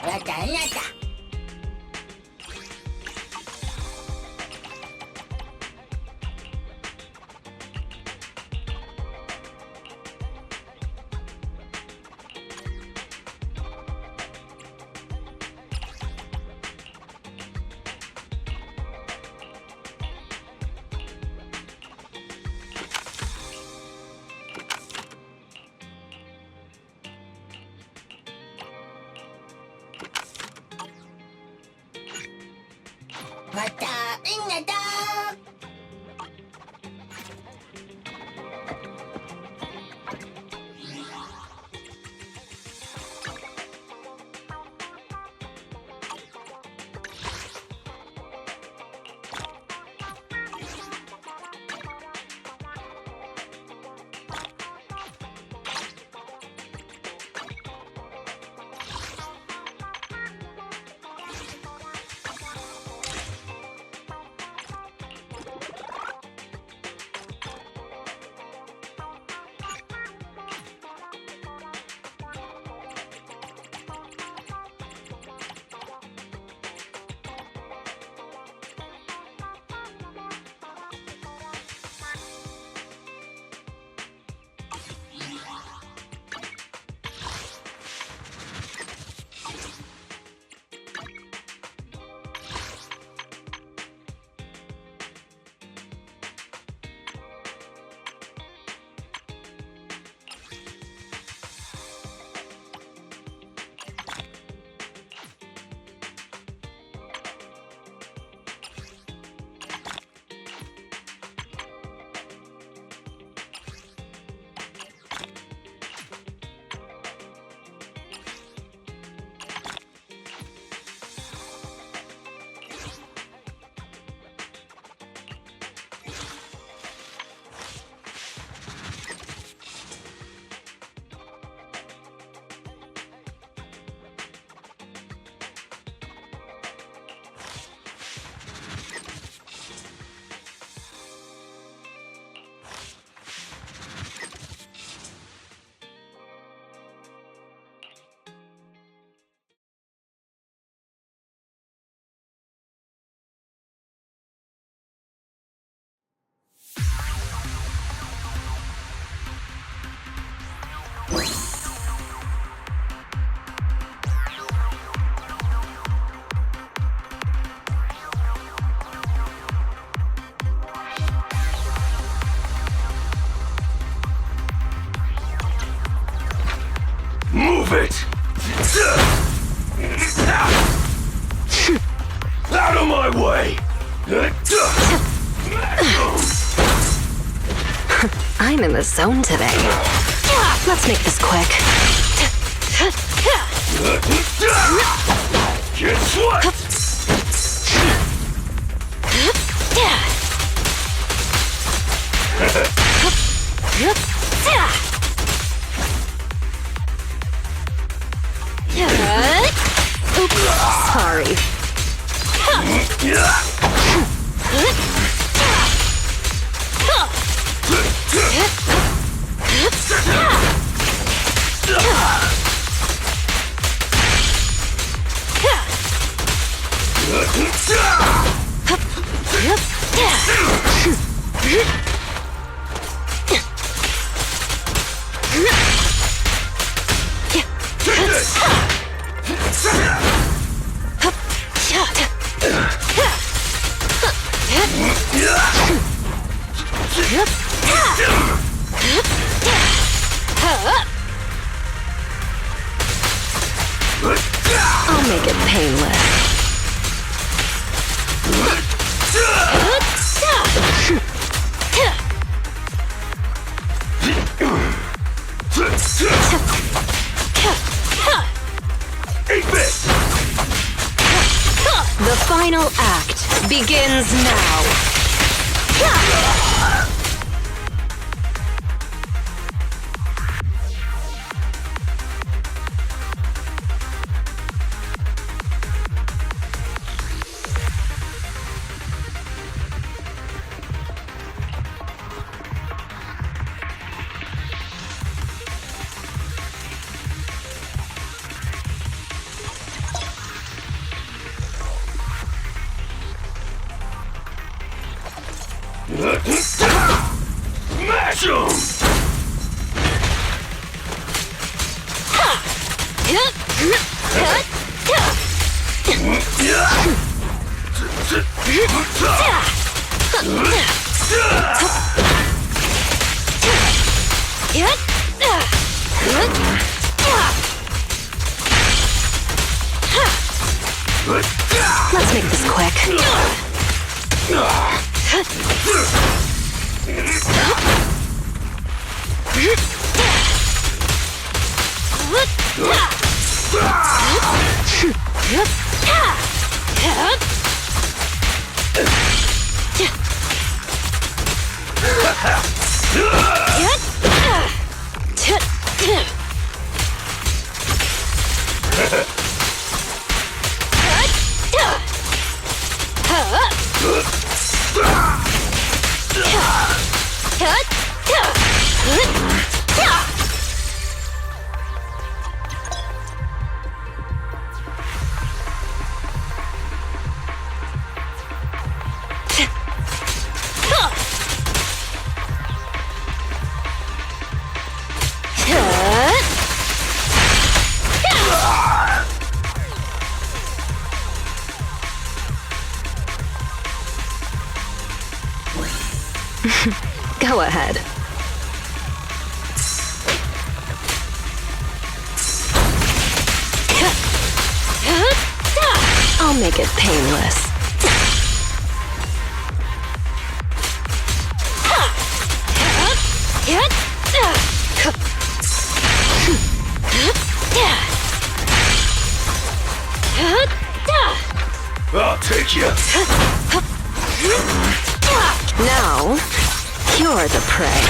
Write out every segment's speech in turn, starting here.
왔다, 응나다. Move it! Out of my way! I'm in the zone today. Let's make this quick. Guess what? Oops, sorry. I'll make it painless. The final act begins now. Smash 'em! Let's make this quick. Go ahead. I'll make it painless. I'll take you. Now, you're the prey.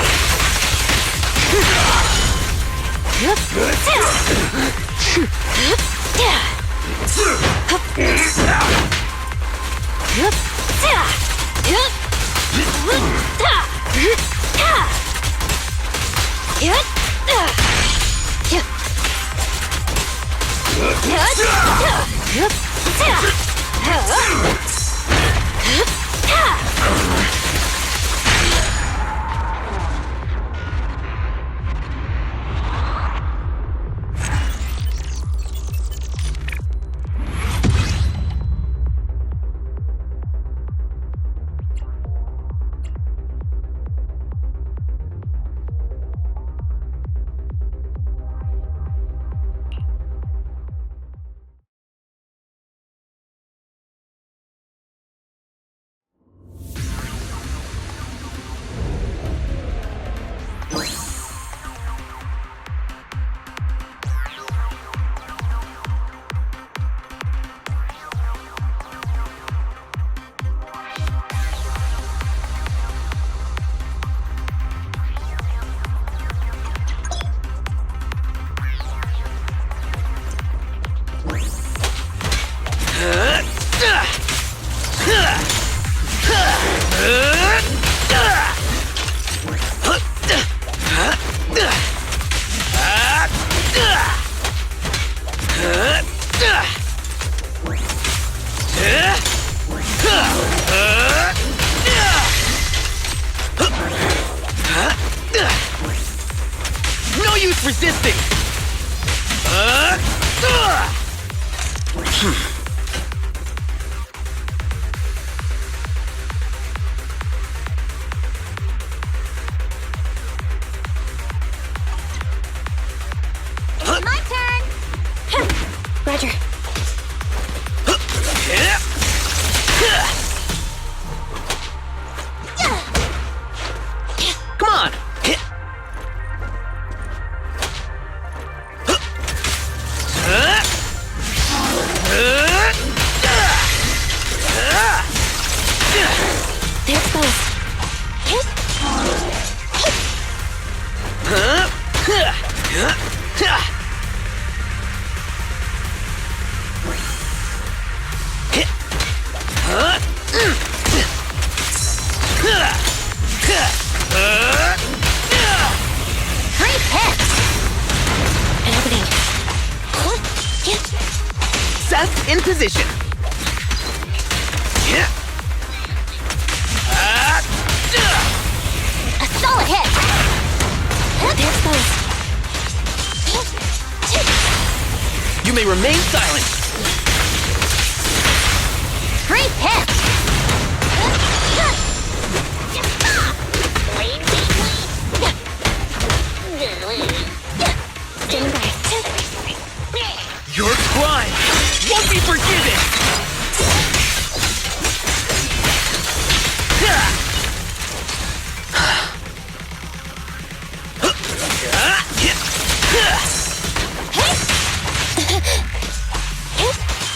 No use resisting! My turn. Roger. Come on! There it goes. Great hit! An opening. Seth in position. solid hit! They're exposed. You may remain silent. Great hit! Standing by. Your crime won't be forgiven!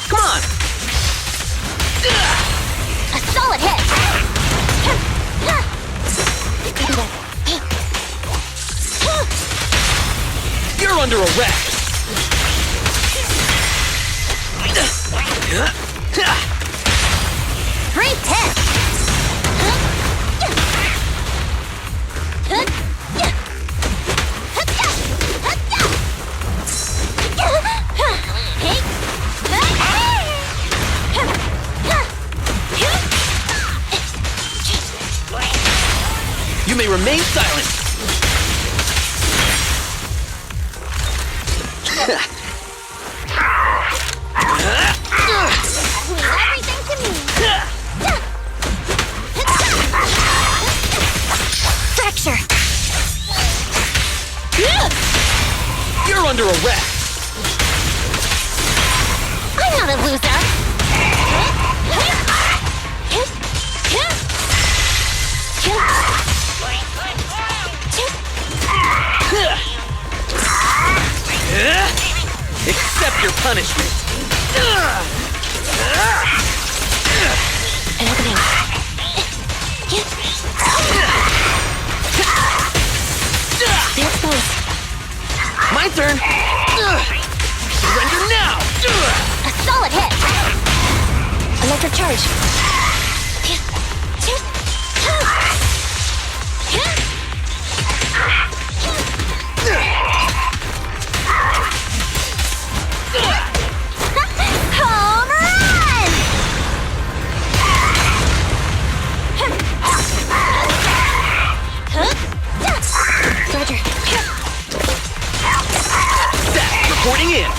Come on! A solid hit! You're under arrest! Great hit! You may remain silent! Everything to me! Fracture! You're under arrest! I'm not a loser! Accept your punishment! An opening. They're exposed. My turn! Surrender now! A solid hit! Electric charge. Home run! Roger. That's reporting in!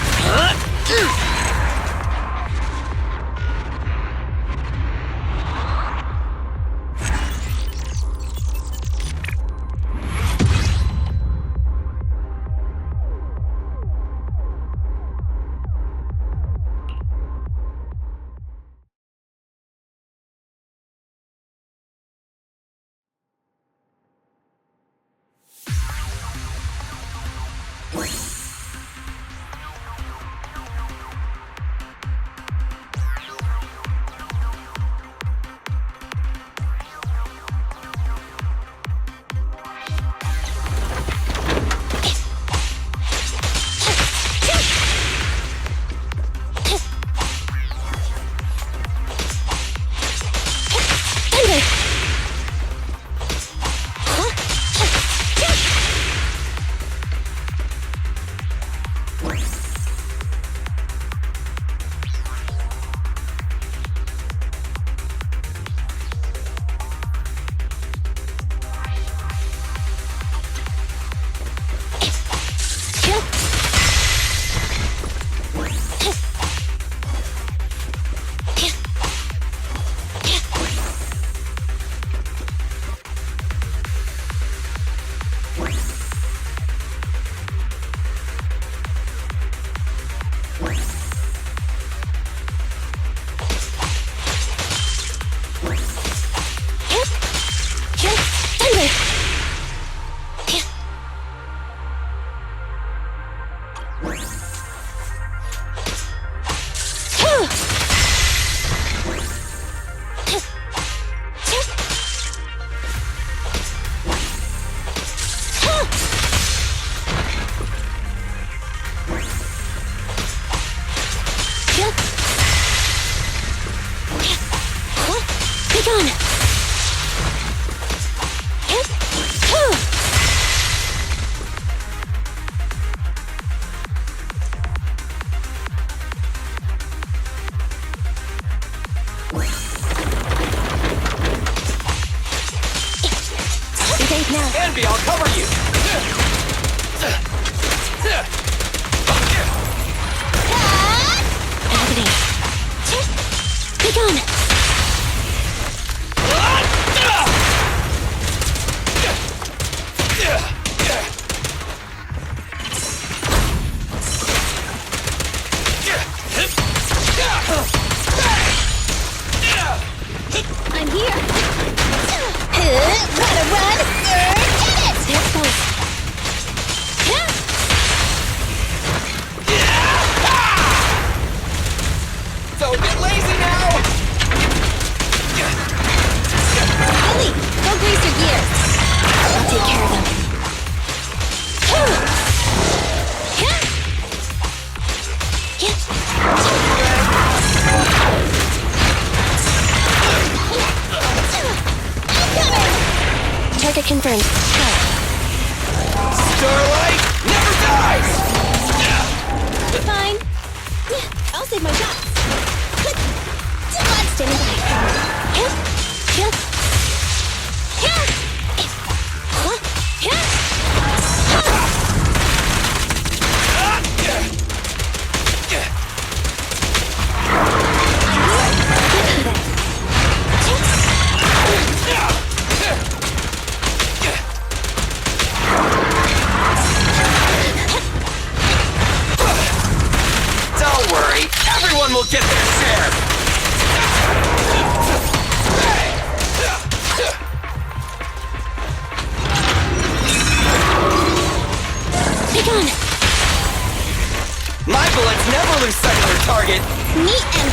run, hit it! Stay exposed. Don't get lazy now! Ellie, go grease your gears. I'll take care of them. Target confirmed. Starlight never dies! Fine. I'll save my shots. Standing by. Don't worry, everyone will get their share! Pick on. My bullets never lose sight of their target! Neat and...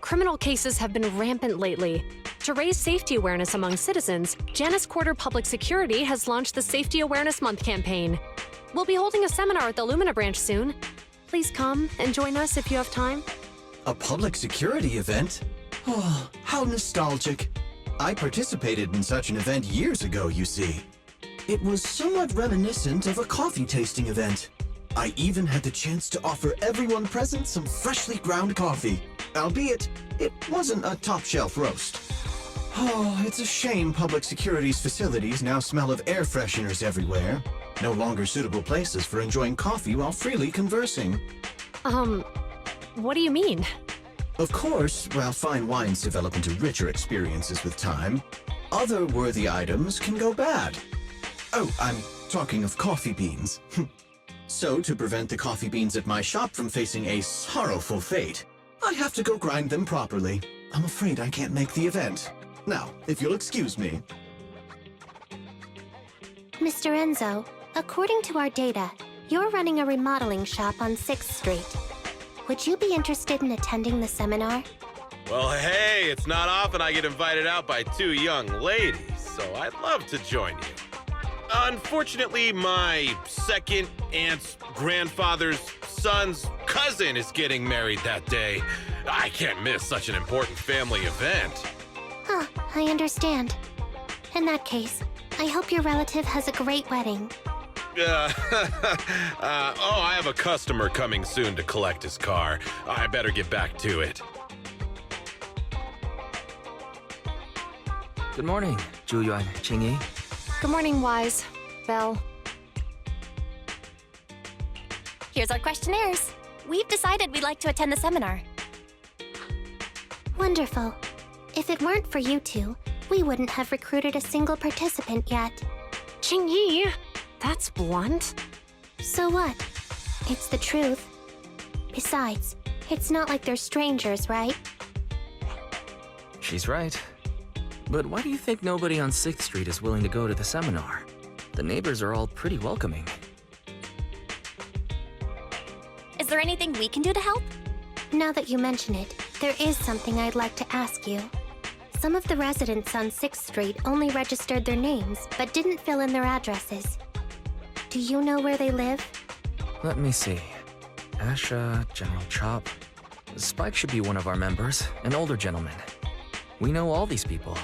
Criminal cases have been rampant lately. To raise safety awareness among citizens, Janus Quarter Public Security has launched the Safety Awareness Month campaign. We'll be holding a seminar at the Lumina branch soon. Please come and join us if you have time. A public security event? Oh, how nostalgic. I participated in such an event years ago, you see. It was somewhat reminiscent of a coffee tasting event. I even had the chance to offer everyone present some freshly ground coffee, albeit it wasn't a top-shelf roast. Oh, it's a shame public security's facilities now smell of air fresheners everywhere. No longer suitable places for enjoying coffee while freely conversing. What do you mean? Of course, while fine wines develop into richer experiences with time, other worthy items can go bad. Oh, I'm Talking of coffee beans. So, to prevent the coffee beans at my shop from facing a sorrowful fate, I have to go grind them properly. I'm afraid I can't make the event. Now, if you'll excuse me. Mr. Enzo, according to our data, you're running a remodeling shop on 6th Street. Would you be interested in attending the seminar? Well, hey, it's not often I get invited out by two young ladies, so I'd love to join you. Unfortunately, my second aunt's grandfather's son's cousin is getting married that day. I can't miss such an important family event. Huh, I understand. In that case, I hope your relative has a great wedding. I have a customer coming soon to collect his car. I better get back to it. Good morning, Zhuyuan, Qingyi. Good morning, Wise. Belle. Here's our questionnaires. We've decided we'd like to attend the seminar. Wonderful. If it weren't for you two, we wouldn't have recruited a single participant yet. Qingyi, that's blunt. So what? It's the truth. Besides, it's not like they're strangers, right? She's right. But why do you think nobody on 6th Street is willing to go to the seminar? The neighbors are all pretty welcoming. Is there anything we can do to help? Now that you mention it, there is something I'd like to ask you. Some of the residents on 6th Street only registered their names, but didn't fill in their addresses. Do you know where they live? Let me see. Asha, General Chop. Spike should be one of our members, an older gentleman. We know all these people.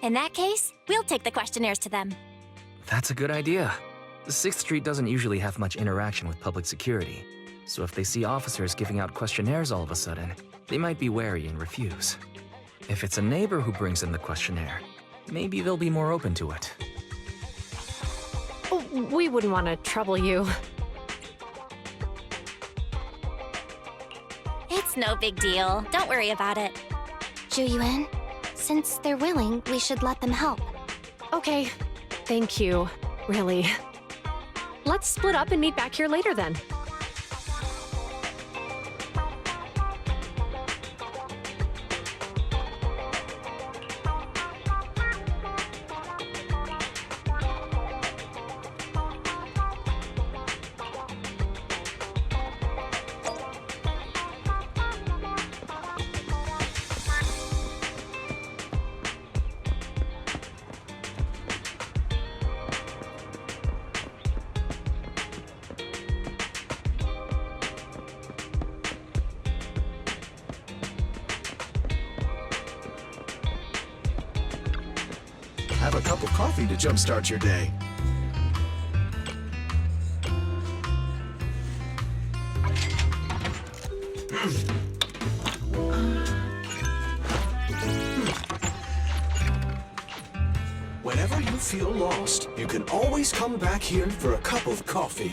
In that case, we'll take the questionnaires to them. That's a good idea. The 6th Street doesn't usually have much interaction with public security, so if they see officers giving out questionnaires all of a sudden, they might be wary and refuse. If it's a neighbor who brings in the questionnaire, maybe they'll be more open to it. Oh, we wouldn't want to trouble you. It's no big deal. Don't worry about it. Zhuyuan, since they're willing, we should let them help. Okay, thank you, really. Let's split up and meet back here later then. Have a cup of coffee to jumpstart your day. Whenever you feel lost, you can always come back here for a cup of coffee.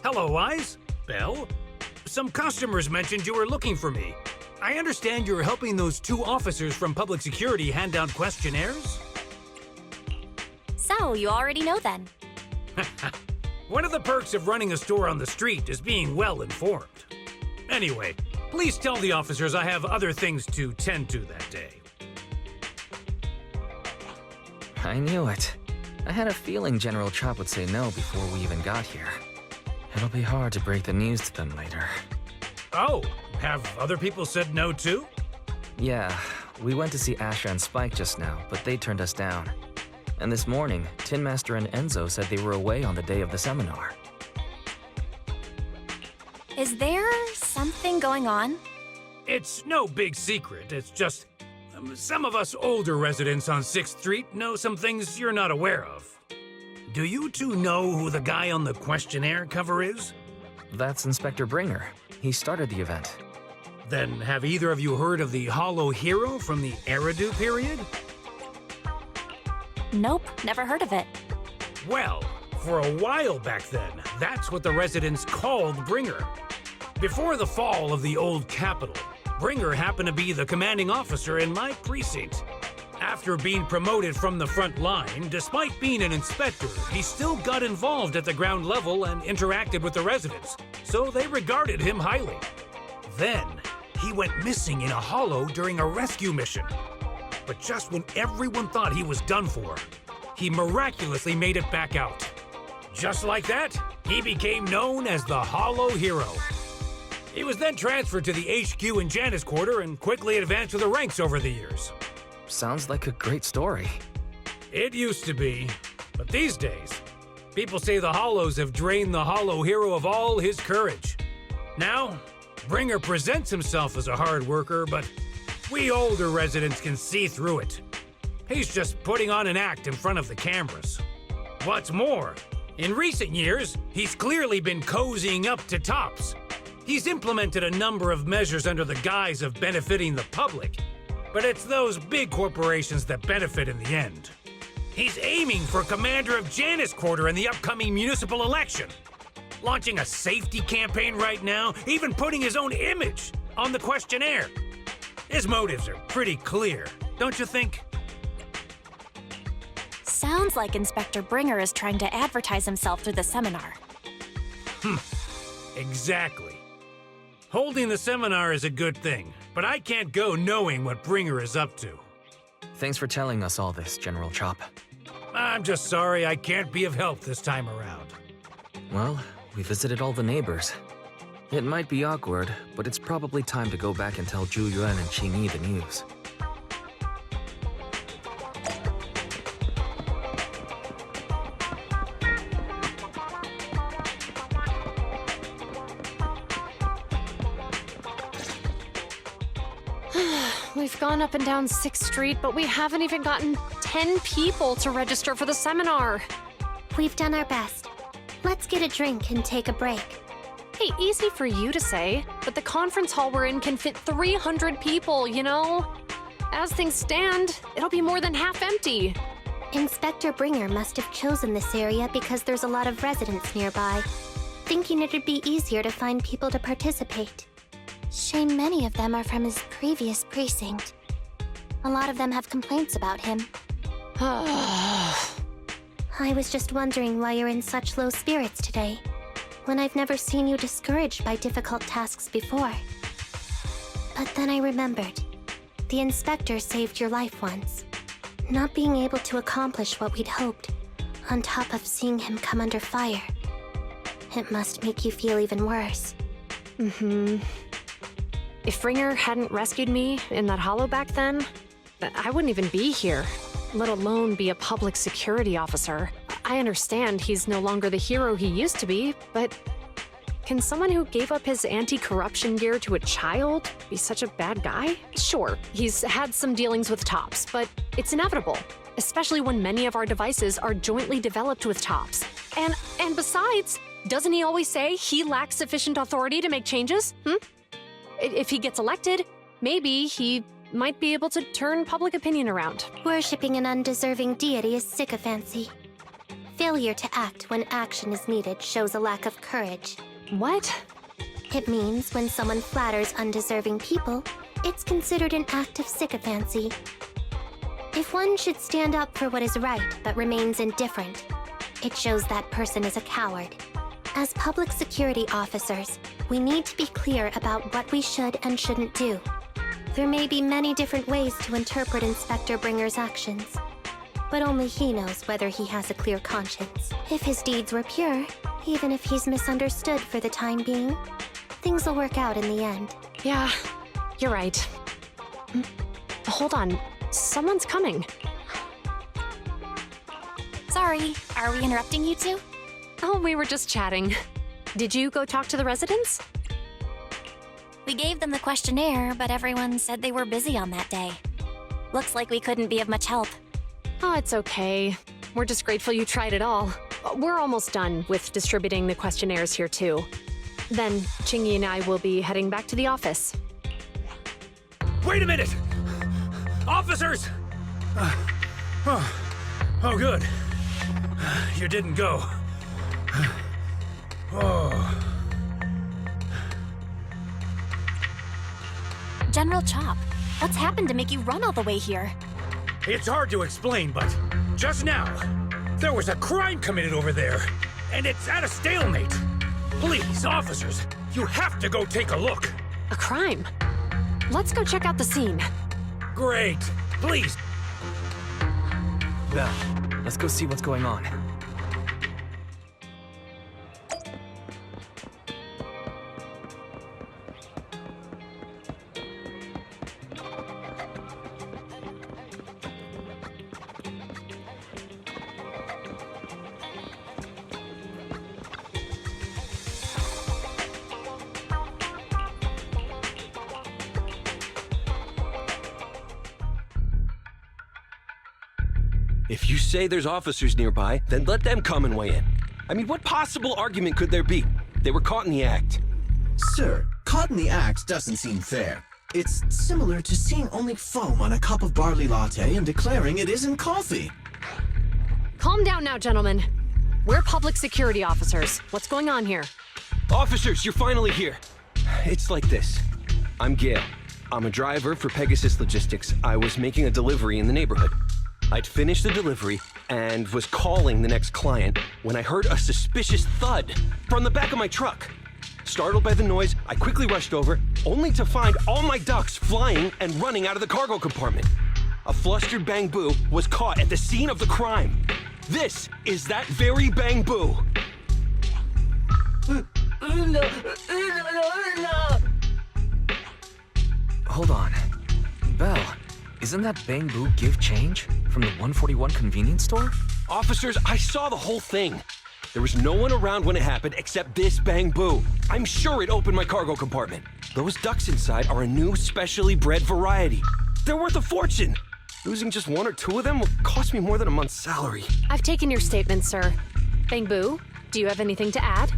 Hello, Eyes. Belle? Some customers mentioned you were looking for me. I understand you're helping those 2 officers from public security hand out questionnaires? So, you already know then. One of the perks of running a store on the street is being well informed. Anyway, please tell the officers I have other things to tend to that day. I knew it. I had a feeling General Chop would say no before we even got here. It'll be hard to break the news to them later. Oh, have other people said no too? Yeah, we went to see Asher and Spike just now, but they turned us down. And this morning, Tin Master and Enzo said they were away on the day of the seminar. Is there something going on? It's no big secret. It's just some of us older residents on 6th Street know some things you're not aware of. Do you 2 know who the guy on the questionnaire cover is? That's Inspector Bringer. He started the event. Then have either of you heard of the Hollow Hero from the Eridu period? Nope, never heard of it. Well, for a while back then, that's what the residents called Bringer. Before the fall of the old capital, Bringer happened to be the commanding officer in my precinct. After being promoted from the front line, despite being an inspector, he still got involved at the ground level and interacted with the residents, so they regarded him highly. Then, he went missing in a hollow during a rescue mission. But just when everyone thought he was done for, he miraculously made it back out. Just like that, he became known as the Hollow Hero. He was then transferred to the HQ in Janus Quarter and quickly advanced through the ranks over the years. Sounds like a great story. It used to be, but these days, people say the Hollows have drained the Hollow Hero of all his courage. Now, Bringer presents himself as a hard worker, but we older residents can see through it. He's just putting on an act in front of the cameras. What's more, in recent years, he's clearly been cozying up to Tops. He's implemented a number of measures under the guise of benefiting the public, but it's those big corporations that benefit in the end. He's aiming for commander of Janus Quarter in the upcoming municipal election, launching a safety campaign right now, even putting his own image on the questionnaire. His motives are pretty clear, don't you think? Sounds like Inspector Bringer is trying to advertise himself through the seminar. Exactly. Holding the seminar is a good thing, but I can't go knowing what Bringer is up to. Thanks for telling us all this, General Chop. I'm just sorry I can't be of help this time around. Well, we visited all the neighbors. It might be awkward, but it's probably time to go back and tell Zhu Yuan and Qing Yi the news. We've gone up and down 6th Street, but we haven't even gotten 10 people to register for the seminar. We've done our best. Let's get a drink and take a break. Hey, easy for you to say, but the conference hall we're in can fit 300 people, you know? As things stand, it'll be more than half empty. Inspector Bringer must have chosen this area because there's a lot of residents nearby, thinking it'd be easier to find people to participate. Shame many of them are from his previous precinct. A lot of them have complaints about him. I was just wondering why you're in such low spirits today, when I've never seen you discouraged by difficult tasks before. But then I remembered. The inspector saved your life once. Not being able to accomplish what we'd hoped, on top of seeing him come under fire. It must make you feel even worse. If Bringer hadn't rescued me in that hollow back then, I wouldn't even be here, let alone be a public security officer. I understand he's no longer the hero he used to be, but can someone who gave up his anti-corruption gear to a child be such a bad guy? Sure, he's had some dealings with Tops, but it's inevitable, especially when many of our devices are jointly developed with Tops. And besides, doesn't he always say he lacks sufficient authority to make changes? If he gets elected, maybe he might be able to turn public opinion around. Worshipping an undeserving deity is sycophancy. Failure to act when action is needed shows a lack of courage. What? It means when someone flatters undeserving people, it's considered an act of sycophancy. If one should stand up for what is right but remains indifferent, it shows that person is a coward. As public security officers, we need to be clear about what we should and shouldn't do. There may be many different ways to interpret Inspector Bringer's actions, but only he knows whether he has a clear conscience. If his deeds were pure, even if he's misunderstood for the time being, things will work out in the end. Yeah, you're right. Hold on. Someone's coming. Sorry, are we interrupting you two? Oh, we were just chatting. Did you go talk to the residents? We gave them the questionnaire, but everyone said they were busy on that day. Looks like we couldn't be of much help. Oh, it's okay. We're just grateful you tried it all. We're almost done with distributing the questionnaires here, too. Then, Chingy and I will be heading back to the office. Wait a minute! Officers! Oh, good. You didn't go. Oh. General Chop, what's happened to make you run all the way here? It's hard to explain, but just now, there was a crime committed over there, and it's at a stalemate. Please, officers, you have to go take a look. A crime? Let's go check out the scene. Great. Please. Belle, let's go see what's going on. If you say there's officers nearby, then let them come and weigh in. I mean, what possible argument could there be? They were caught in the act. Sir, caught in the act doesn't seem fair. It's similar to seeing only foam on a cup of barley latte and declaring it isn't coffee. Calm down now, gentlemen. We're public security officers. What's going on here? Officers, you're finally here. It's like this. I'm Gale. I'm a driver for Pegasus Logistics. I was making a delivery in the neighborhood. I'd finished the delivery and was calling the next client when I heard a suspicious thud from the back of my truck. Startled by the noise, I quickly rushed over, only to find all my ducks flying and running out of the cargo compartment. A flustered Bang Boo was caught at the scene of the crime. This is that very Bang Boo. Hold on. Belle, isn't that Bang Boo give change from the 141 convenience store? Officers, I saw the whole thing. There was no one around when it happened except this Bang Boo. I'm sure it opened my cargo compartment. Those ducks inside are a new specially bred variety. They're worth a fortune. Losing just one or two of them will cost me more than a month's salary. I've taken your statement, sir. Bang Boo, do you have anything to add?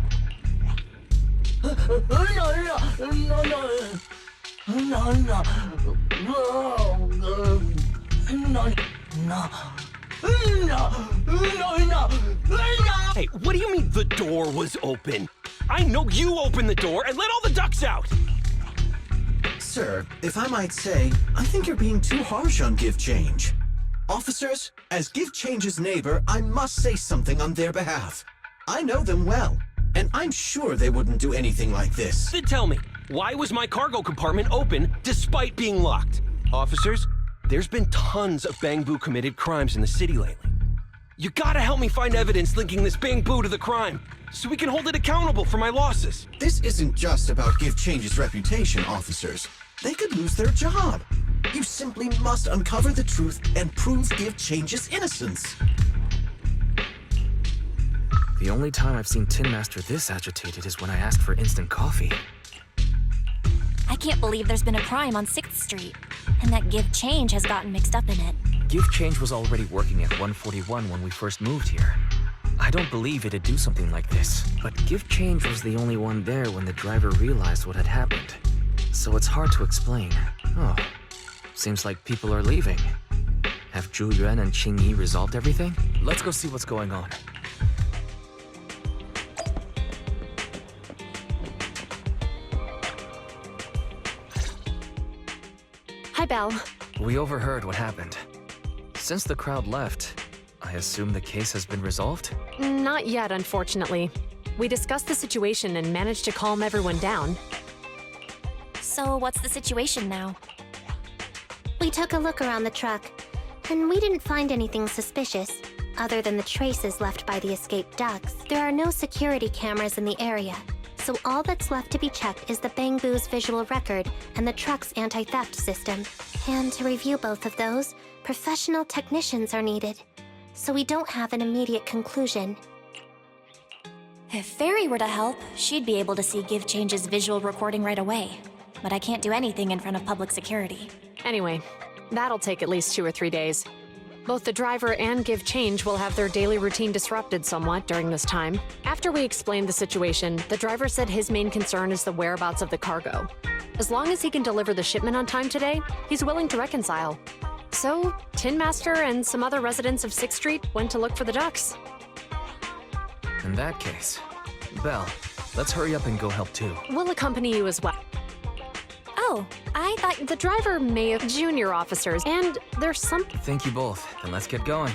Hey, what do you mean the door was open? I know you opened the door and let all the ducks out! Sir, if I might say, I think you're being too harsh on Give Change. Officers, as Give Change's neighbor, I must say something on their behalf. I know them well, and I'm sure they wouldn't do anything like this. Then tell me, why was my cargo compartment open despite being locked? Officers, there's been tons of Bang Boo committed crimes in the city lately. You gotta help me find evidence linking this Bang Boo to the crime, so we can hold it accountable for my losses. This isn't just about Give Change's reputation, officers. They could lose their job. You simply must uncover the truth and prove Give Change's innocence. The only time I've seen Tin Master this agitated is when I asked for instant coffee. I can't believe there's been a crime on 6th Street, and that Give Change has gotten mixed up in it. Give Change was already working at 141 when we first moved here. I don't believe it'd do something like this, but Give Change was the only one there when the driver realized what had happened. So it's hard to explain. Oh, seems like people are leaving. Have Zhu Yuan and Qing Yi resolved everything? Let's go see what's going on. Hi, Belle. We overheard what happened. Since the crowd left, I assume the case has been resolved? Not yet, unfortunately. We discussed the situation and managed to calm everyone down. So what's the situation now? We took a look around the truck, and we didn't find anything suspicious. Other than the traces left by the escaped ducks, there are no security cameras in the area. So all that's left to be checked is the Bangbu's visual record and the truck's anti-theft system. And to review both of those, professional technicians are needed. So we don't have an immediate conclusion. If Fairy were to help, she'd be able to see Give Change's visual recording right away. But I can't do anything in front of public security. Anyway, that'll take at least 2 or 3 days. Both the driver and Give Change will have their daily routine disrupted somewhat during this time. After we explained the situation, the driver said his main concern is the whereabouts of the cargo. As long as he can deliver the shipment on time today, he's willing to reconcile. So, Tin Master and some other residents of 6th Street went to look for the ducks. In that case, Belle, let's hurry up and go help too. We'll accompany you as well. Oh, I thought The driver may have junior officers, and there's some... Thank you both. Then let's get going.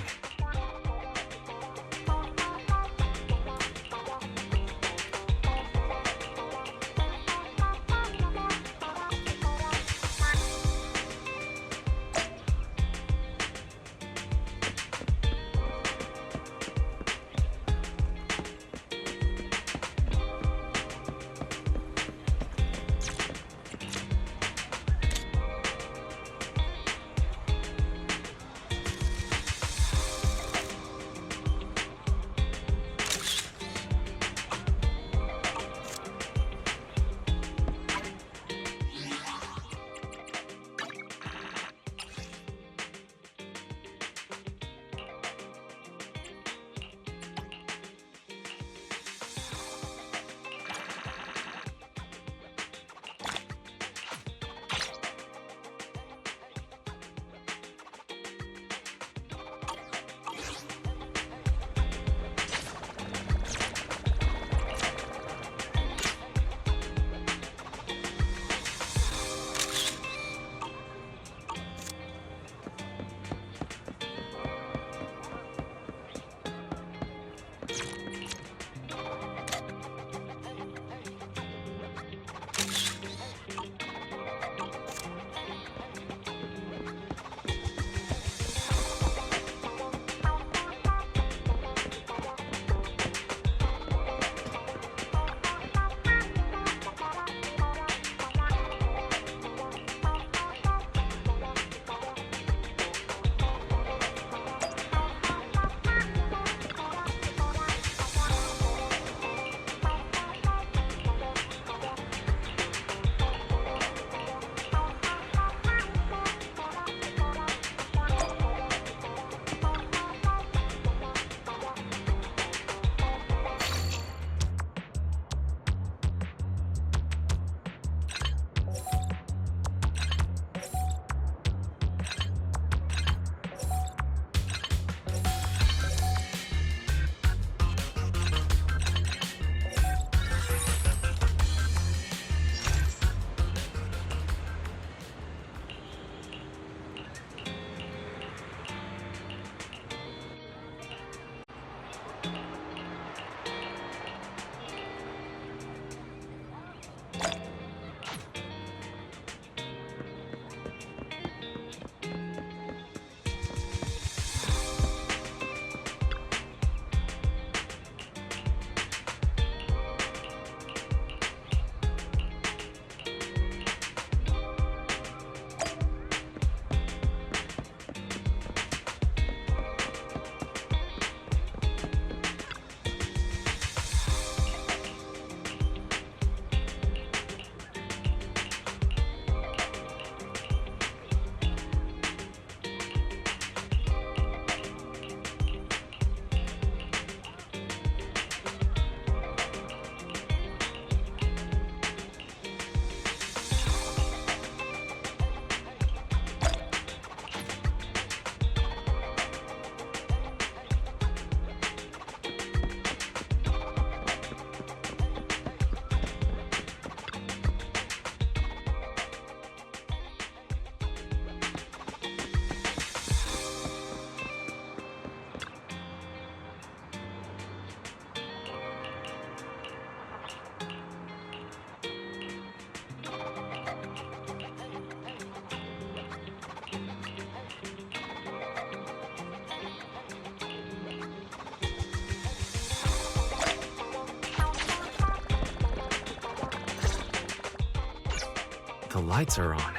lights are on.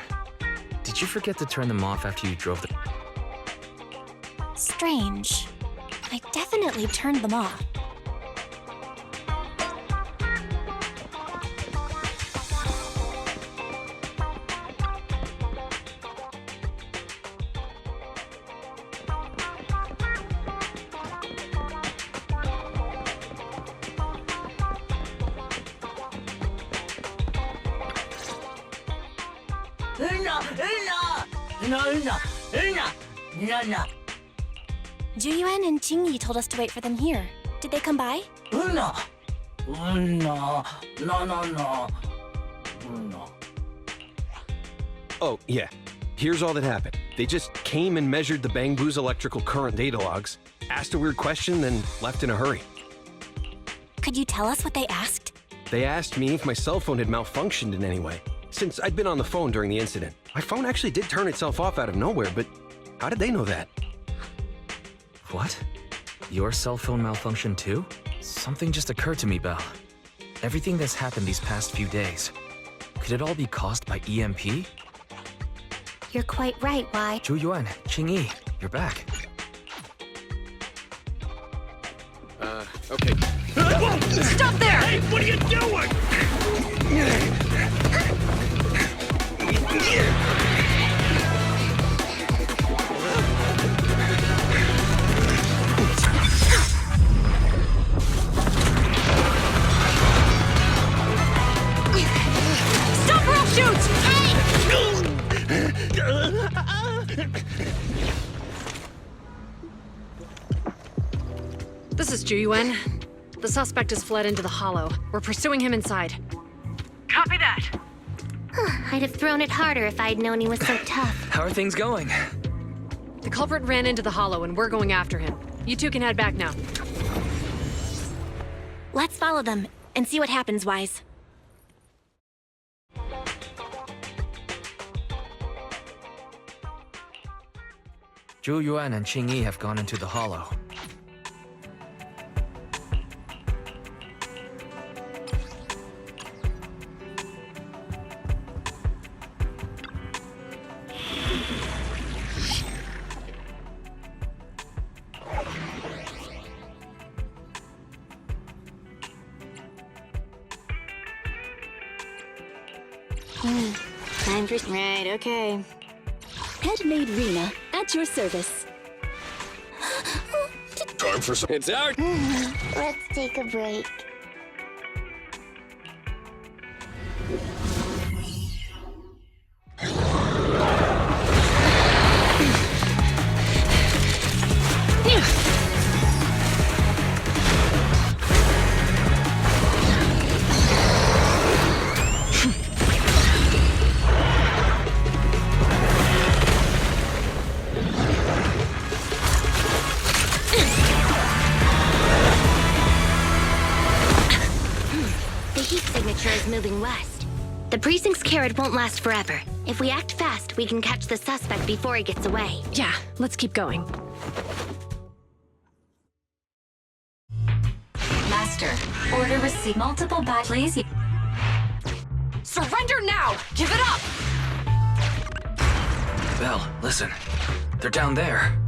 Did you forget to turn them off after you drove the... Strange. I definitely turned them off. Juyuan and Jingyi told us to wait for them here. Did they come by? Oh, yeah. Here's all that happened. They just came and measured the Bangbu's electrical current data logs, asked a weird question, then left in a hurry. Could you tell us what they asked? They asked me if my cell phone had malfunctioned in any way, since I'd been on the phone during the incident. My phone actually did turn itself off out of nowhere, but how did they know that? What? Your cell phone malfunctioned too? Something just occurred to me, Belle. Everything that's happened these past few days, could it all be caused by EMP? You're quite right, Why? Juyuan, Qingyi, you're back. Okay. Stop there! Hey, what are you doing? Stop or I'll shoot! This is Juyuan. The suspect has fled into the hollow. We're pursuing him inside. Copy that. I'd have thrown it harder if I'd known he was so tough. How are things going? The culprit ran into the hollow and we're going after him. You two can head back now. Let's follow them and see what happens, Wise. Juyuan and Qingyi have gone into the hollow. Time for... Right, okay. Headmaid Rena, at your service. Time for some... It's out! Let's take a break. Moving west. The precinct's carrot won't last forever. If we act fast, we can catch the suspect before he gets away. Yeah, let's keep going. Master, order receipt. Multiple by please. Surrender now! Give it up! Belle, listen. They're down there.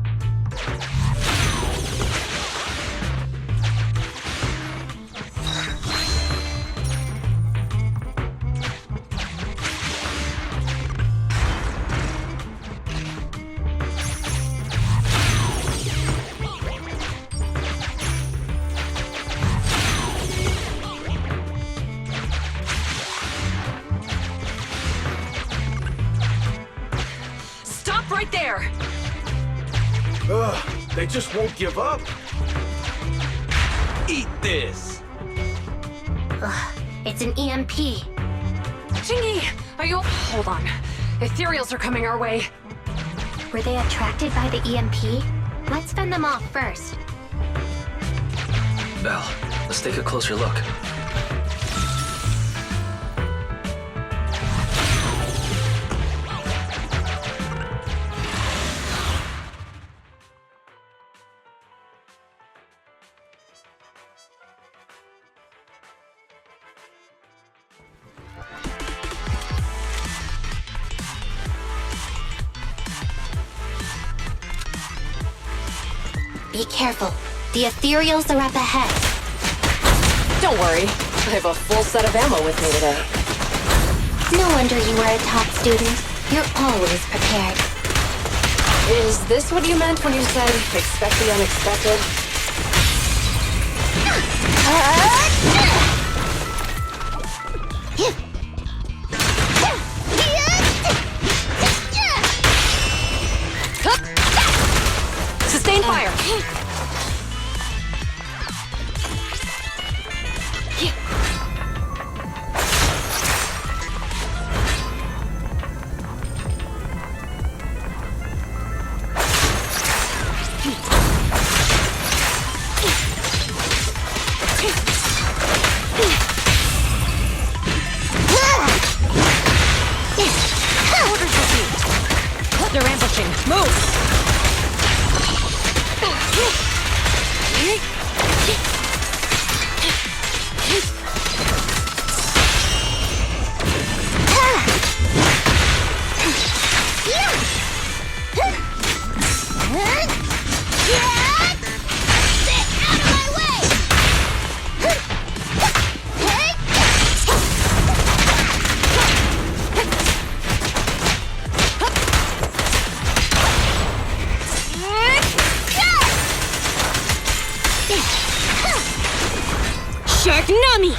Right there! They just won't give up. Eat this! It's an EMP. Jingyi, are you... Hold on. Ethereals are coming our way. Were they attracted by the EMP? Let's fend them off first. Belle, let's take a closer look. Be careful. The ethereals are up ahead. Don't worry. I have a full set of ammo with me today. No wonder you are a top student. You're always prepared. Is this what you meant when you said, expect the unexpected? Sustain fire! They're ambushing. Move! Nami!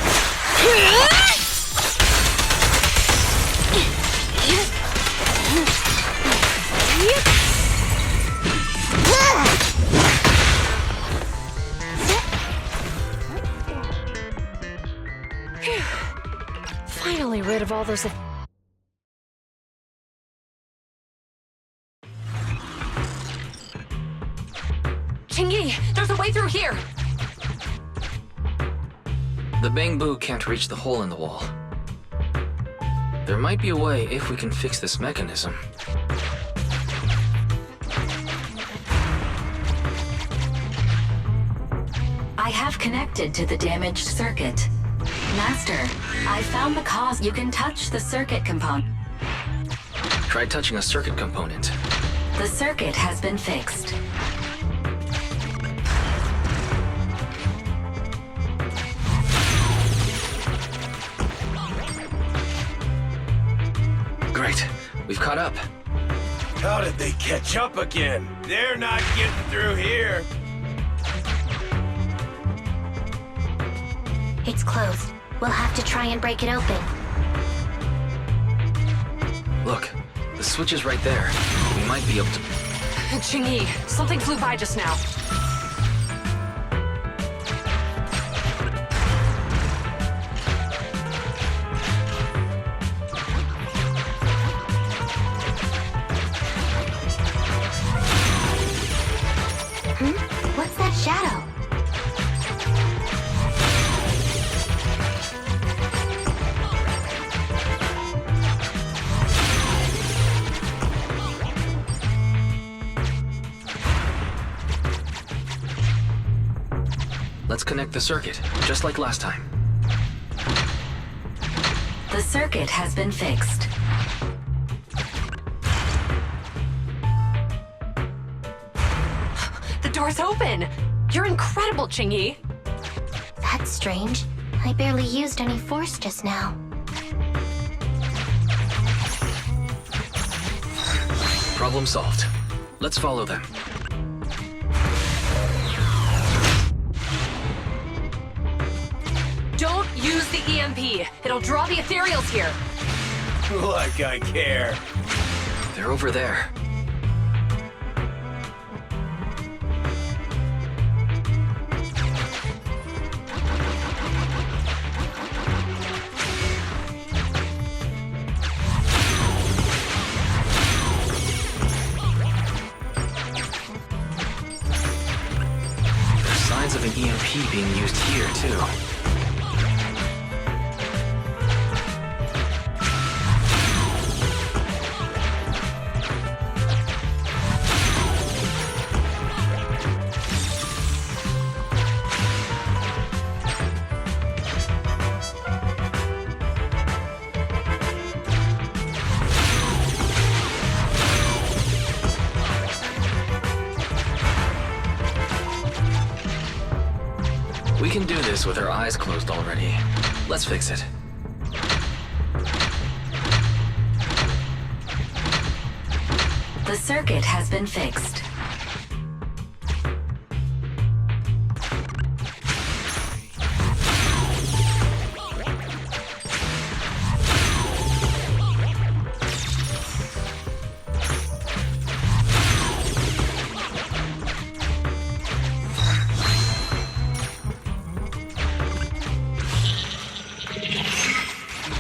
Finally rid of all those... Chingy, there's a way through here! The bamboo can't reach the hole in the wall. There might be a way if we can fix this mechanism. I have connected to the damaged circuit. Master, I found the cause. You can touch the circuit component. Try touching a circuit component. The circuit has been fixed. Great. We've caught up. How did they catch up again? They're not getting through here. It's closed. We'll have to try and break it open. Look, the switch is right there. We might be able to... Chingy, something flew by just now. What's that shadow? Let's connect the circuit, just like last time. The circuit has been fixed. The door's open! You're incredible, Chingy! That's strange. I barely used any force just now. Problem solved. Let's follow them. Don't use the EMP. It'll draw the ethereals here. Like I care. They're over there. There's signs of an EMP being used here, too. can do this with our eyes closed already. Let's fix it. The circuit has been fixed.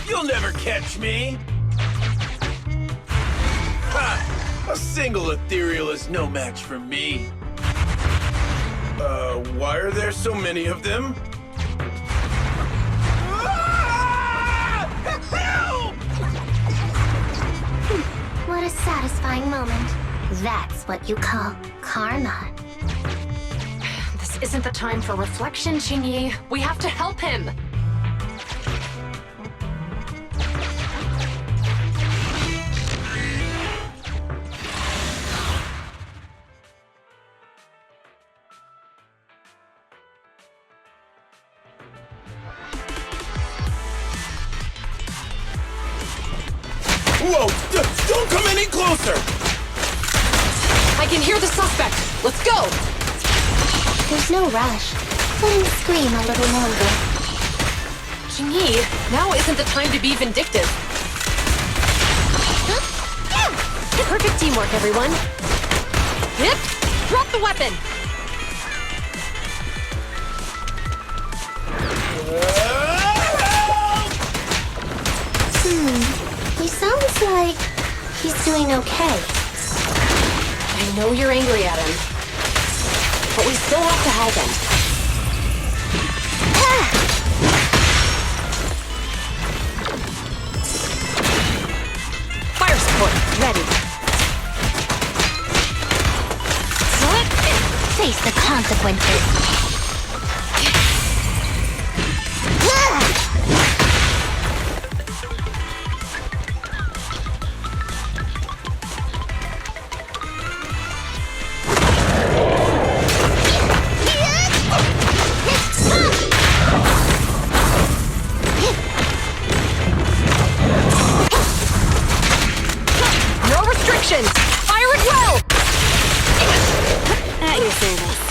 You'll never catch me! Ha! A single ethereal is no match for me. Why are there so many of them? Help! What a satisfying moment. That's what you call karma. This isn't the time for reflection, Qingyi. We have to help him. Whoa! Don't come any closer! I can hear the suspect. Let's go! There's no rush. Let him scream a little longer. Qingyi, now isn't the time to be vindictive. Perfect teamwork, everyone. Yep. Drop the weapon. He sounds like he's doing okay. I know you're angry at him, but we still have to help him. Fire support, ready. Face the consequences. No restrictions! Fire at will! At your service.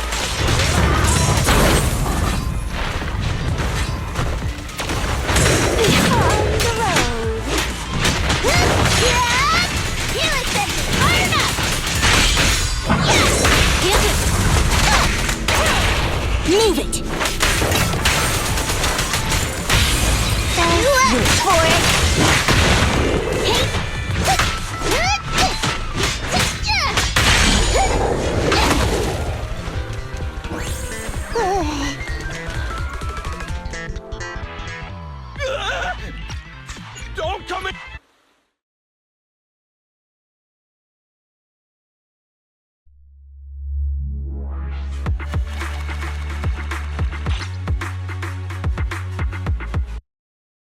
Move it! Wait for it!